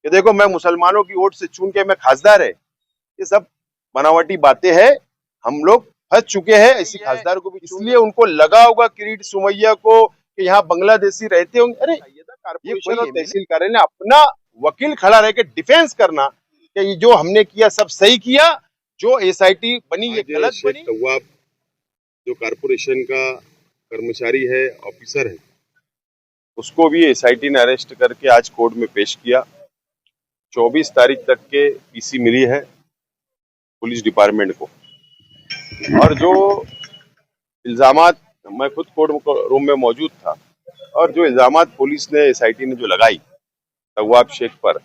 कि देखो मैं मुसलमानों की वोट से चुन के मैं खासदार है, ये सब बनावटी बातें हैं। हम लोग फंस चुके हैं ऐसी खासदार को भी, इसलिए उनको लगा होगा किरीट सुमैया को कि यहाँ बांग्लादेशी रहते होंगे। अरे ये कोई और तहसील कार्यालय ने अपना वकील खड़ा रह के डिफेंस करना कि ये जो हमने किया सब सही किया, जो एसआईटी बनी ये गलत बनी। तवाब जो कारपोरेशन का कर्मचारी है, ऑफिसर है, उसको भी एसआईटी ने अरेस्ट करके आज कोर्ट में पेश किया। 24 तारीख तक के पीसी मिली है पुलिस डिपार्टमेंट को। और जो इल्जामात, मैं खुद कोर्ट रूम में मौजूद था, और जो इल्जामात पुलिस ने एसआईटी ने जो लगाई तवाब शेख पर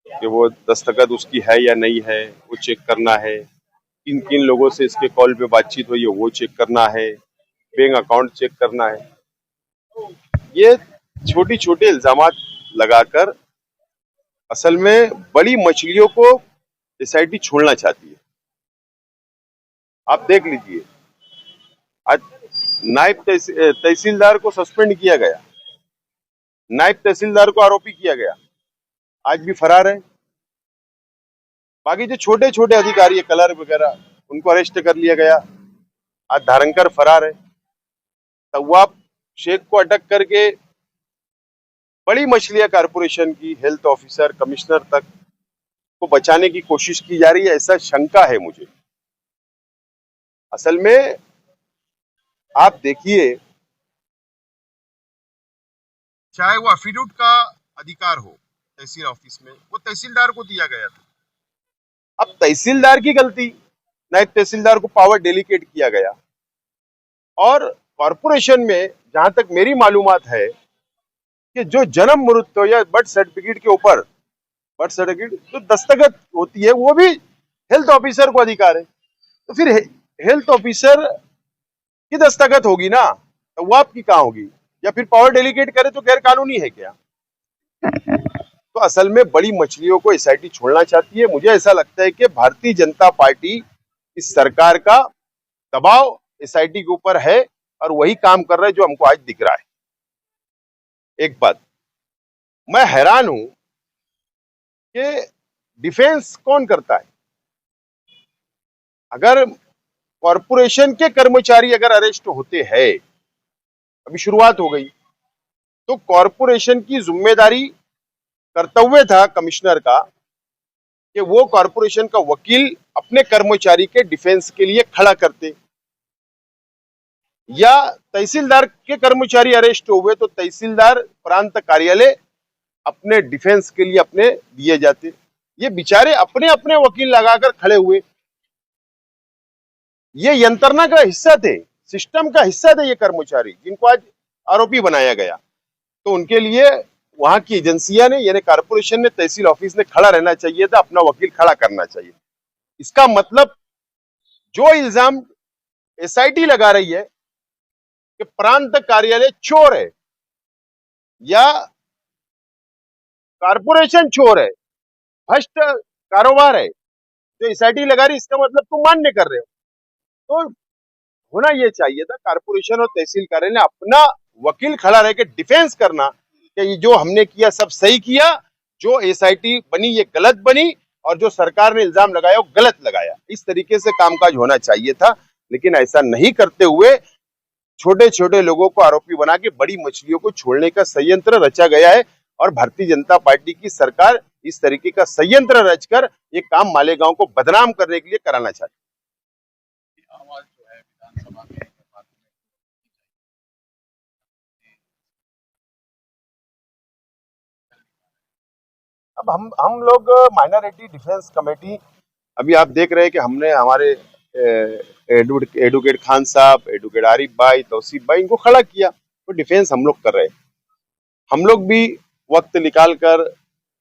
कि वो दस्तखत उसकी है या नहीं है वो चेक करना है, किन किन लोगों से इसके कॉल पे बातचीत हुई है वो चेक करना है, बैंक अकाउंट चेक करना है, ये छोटी छोटे इल्जामात लगाकर असल में बड़ी मछलियों को एसआईटी छोड़ना चाहती है। आप देख लीजिए, आज नायब तहसीलदार को सस्पेंड किया गया, नायब तहसीलदार को आरोपी किया गया, आज भी फरार है। बाकी जो छोटे छोटे अधिकारी है, कलर वगैरह, उनको अरेस्ट कर लिया गया, आज धारणकर फरार है। तवाब शेख को अटक करके बड़ी मछलियां कारपोरेशन की हेल्थ ऑफिसर, कमिश्नर तक को बचाने की कोशिश की जा रही है, ऐसा शंका है मुझे। असल में आप देखिए, चाहे वो एफिडेविट का अधिकार हो तहसील ऑफिस में, वो तहसीलदार को दिया गया था। अब तहसीलदार की गलती, नायब तहसीलदार को पावर डेलीकेट किया गया। और कॉरपोरेशन में जहां तक मेरी मालूमात है कि जो जन्म मृत्यु या बर्थ सर्टिफिकेट के ऊपर, बर्थ सर्टिफिकेट जो दस्तखत होती है वो भी हेल्थ ऑफिसर को अधिकार है। तो फिर हेल्थ ऑफिसर की दस्तखत होगी ना, तो वो आपकी कहाँ होगी? या फिर पावर डेलीकेट करे तो गैर कानूनी है क्या? तो असल में बड़ी मछलियों को एसआईटी छोड़ना चाहती है। मुझे ऐसा लगता है कि भारतीय जनता पार्टी, इस सरकार का दबाव एसआईटी के ऊपर है और वही काम कर रहा है जो हमको आज दिख रहा है। एक बात मैं हैरान हूं कि डिफेंस कौन करता है? अगर कॉरपोरेशन के कर्मचारी अगर अरेस्ट होते हैं, अभी शुरुआत हो गई, तो कॉरपोरेशन की जिम्मेदारी, कर्तव्य था कमिश्नर का कि वो कॉरपोरेशन का वकील अपने कर्मचारी के डिफेंस के लिए खड़ा करते। या तहसीलदार के कर्मचारी अरेस्ट हुए तो तहसीलदार प्रांत कार्यालय अपने डिफेंस के लिए अपने दिए जाते। ये बेचारे अपने अपने वकील लगाकर खड़े हुए, ये यंत्रणा का हिस्सा थे, सिस्टम का हिस्सा थे ये कर्मचारी, जिनको आज आरोपी बनाया गया। तो उनके लिए वहां की एजेंसियां ने, यानी कॉरपोरेशन ने, तहसील ऑफिस ने खड़ा रहना चाहिए था, अपना वकील खड़ा करना चाहिए। इसका मतलब जो इल्जाम एसआईटी लगा रही है कि प्रांत कार्यालय चोर है या कॉरपोरेशन चोर है, भ्रष्ट कारोबार है, जो एसआईटी लगा रही, इसका मतलब तुम मान्य कर रहे हो। तो होना यह चाहिए था, कॉरपोरेशन और तहसील कार्यालय ने अपना वकील खड़ा रह के डिफेंस करना कि ये जो हमने किया सब सही किया, जो एसआईटी बनी ये गलत बनी, और जो सरकार ने इल्जाम लगाया वो गलत लगाया। इस तरीके से कामकाज होना चाहिए था, लेकिन ऐसा नहीं करते हुए छोटे छोटे लोगों को आरोपी बना के बड़ी मछलियों को छोड़ने का संयंत्र रचा गया है। और भारतीय जनता पार्टी की सरकार इस तरीके का संयंत्र रचकर ये काम मालेगांव को बदनाम करने के लिए कराना चाहती है। आवाज जो है विधानसभा में अब हम लोग माइनॉरिटी डिफेंस कमेटी, अभी आप देख रहे हैं कि हमने हमारे एडवोकेट खान साहब, एडवोकेट आरिफ भाई, तौसीफ भाई, इनको खड़ा किया, तो डिफेंस हम लोग कर रहे हैं। हम लोग भी वक्त निकाल कर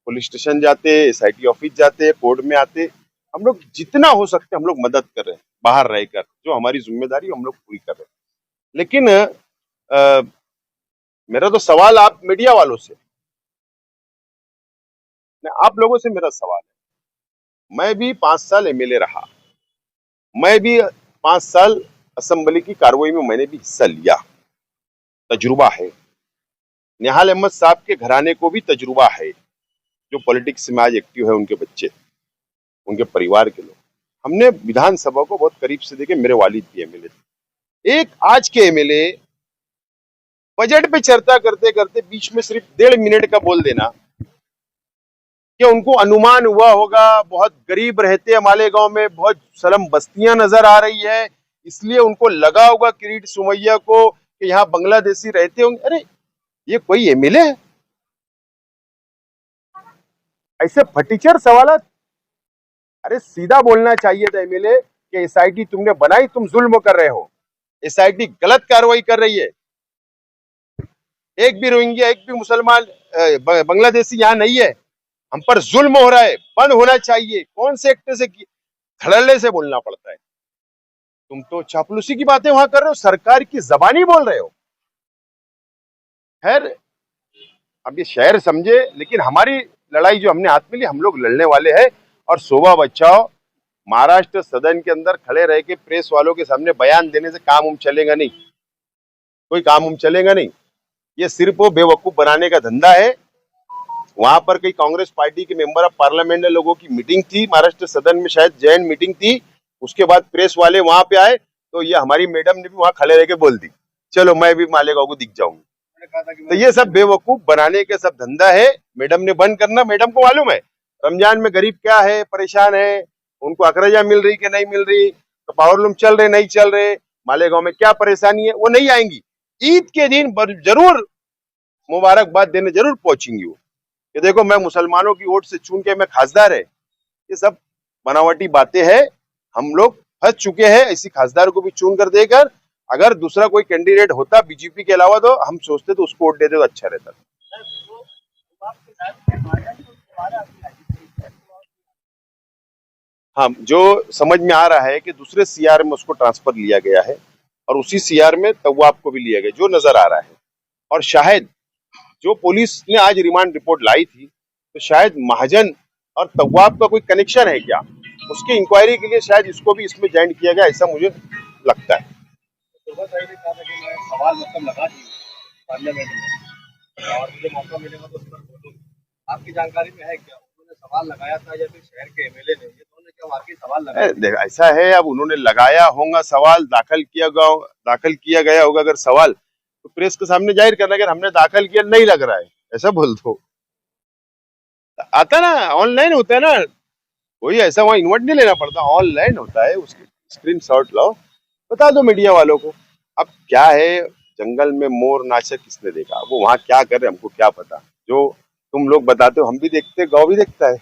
पुलिस स्टेशन जाते, एसआईटी ऑफिस जाते, कोर्ट में आते, हम लोग जितना हो सकते हम लोग मदद कर रहे हैं, बाहर रहकर जो हमारी जिम्मेदारी हम लोग पूरी कर रहे हैं। लेकिन मेरा तो सवाल आप मीडिया वालों से, आप लोगों से मेरा सवाल है, मैं भी 5 साल एमएलए रहा, मैं भी 5 साल असेंबली की कार्रवाई में मैंने भी हिस्सा लिया, तजुर्बा है। निहाल अहमद साहब के घराने को भी तजुर्बा है, जो पॉलिटिक्स में आज एक्टिव है, उनके बच्चे, उनके परिवार के लोग। हमने विधानसभा को बहुत करीब से देखे, मेरे वालिद भी एमएलए थे। एक आज के एमएलए बजट पे चर्चा करते करते बीच में सिर्फ 1.5 मिनट का बोल देना कि उनको अनुमान हुआ होगा बहुत गरीब रहते हैं मालेगांव में, बहुत स्लम बस्तियां नजर आ रही है, इसलिए उनको लगा होगा किरीट सोमैया को कि यहाँ बांग्लादेशी रहते होंगे। अरे ये कोई एमएलए है? ऐसे फटीचर सवाल। अरे सीधा बोलना चाहिए था एमएलए कि एसआईटी तुमने बनाई, तुम जुल्म कर रहे हो, एसआईटी गलत कार्रवाई कर रही है, एक भी रोहिंग्या, एक भी मुसलमान बांग्लादेशी यहाँ नहीं है, हम पर जुल्म हो रहा है, बंद होना चाहिए। कौन से एक्ट से धड़ल्ले से बोलना पड़ता है? तुम तो चापलूसी की बातें वहां कर रहे हो, सरकार की जबानी बोल रहे हो। खैर अब ये शहर समझे, लेकिन हमारी लड़ाई जो हमने हाथ में ली, हम लोग लड़ने वाले हैं। और शोभा बचाओ, महाराष्ट्र सदन के अंदर खड़े रह के प्रेस वालों के सामने बयान देने से काम चलेगा नहीं, कोई काम चलेगा नहीं। ये सिर्फ वो बेवकूफ बनाने का धंधा है। वहां पर कई कांग्रेस पार्टी के मेंबर ऑफ पार्लियामेंट लोगों की मीटिंग थी महाराष्ट्र सदन में, शायद जैन मीटिंग थी, उसके बाद प्रेस वाले वहां पे आए तो ये हमारी मैडम ने भी वहां खड़े रह के बोल दी, चलो मैं भी मालेगांव को दिख जाऊंगी। तो ये सब बेवकूफ बनाने के सब धंधा है। मैडम ने बंद करना, मैडम को मालूम है रमजान में गरीब क्या है, परेशान है, उनको अखराजा मिल रही कि नहीं मिल रही, तो पावरलूम चल रहे नहीं चल रहे, मालेगांव में क्या परेशानी है, वो नहीं आएंगी। ईद के दिन जरूर मुबारकबाद देने जरूर पहुंचेंगी वो, कि देखो मैं मुसलमानों की वोट से चुन के मैं खासदार है। ये सब बनावटी बातें हैं। हम लोग फंस चुके हैं ऐसी खासदार को भी चुन कर देकर। अगर दूसरा कोई कैंडिडेट होता बीजेपी के अलावा तो हम सोचते तो उसको वोट देते तो अच्छा रहता। हाँ, जो समझ में आ रहा है कि दूसरे सीआर में उसको ट्रांसफर लिया गया है और उसी सीआर में तव्वाब को भी लिया गया, जो नजर आ रहा है। और शायद जो पुलिस ने आज रिमांड रिपोर्ट लाई थी, तो शायद महाजन और तव्वाब का कोई कनेक्शन है क्या, उसकी इंक्वायरी के लिए शायद इसको भी इसमें ज्वाइन किया गया, ऐसा मुझे लगता है। सवाल मतलब लगा दी पार्लियामेंट में और मुझे मौका मिलेगा तो उस पर बोलूंगा। आपकी जानकारी में है क्या उन्होंने सवाल लगाया था या फिर शहर के एमएलए ने, ये दोनों क्या वाकई सवाल लगाया? ऐसा है, अब उन्होंने लगाया होगा सवाल, दाखिल किया गया होगा अगर सवाल, तो प्रेस के सामने जाहिर करना, अगर हमने दाखिल किया नहीं लग रहा है ऐसा बोल दो। आता ना, ऑनलाइन होता है ना, कोई ऐसा वहां इन्वर्ट नहीं लेना पड़ता, ऑनलाइन होता है, उसकी स्क्रीनशॉट लाओ, बता दो मीडिया वालों को। अब क्या है, जंगल में मोर नाचा किसने देखा, वो वहां क्या कर रहे हमको क्या पता। जो तुम लोग बताते हो हम भी देखते, गाँव भी देखता है।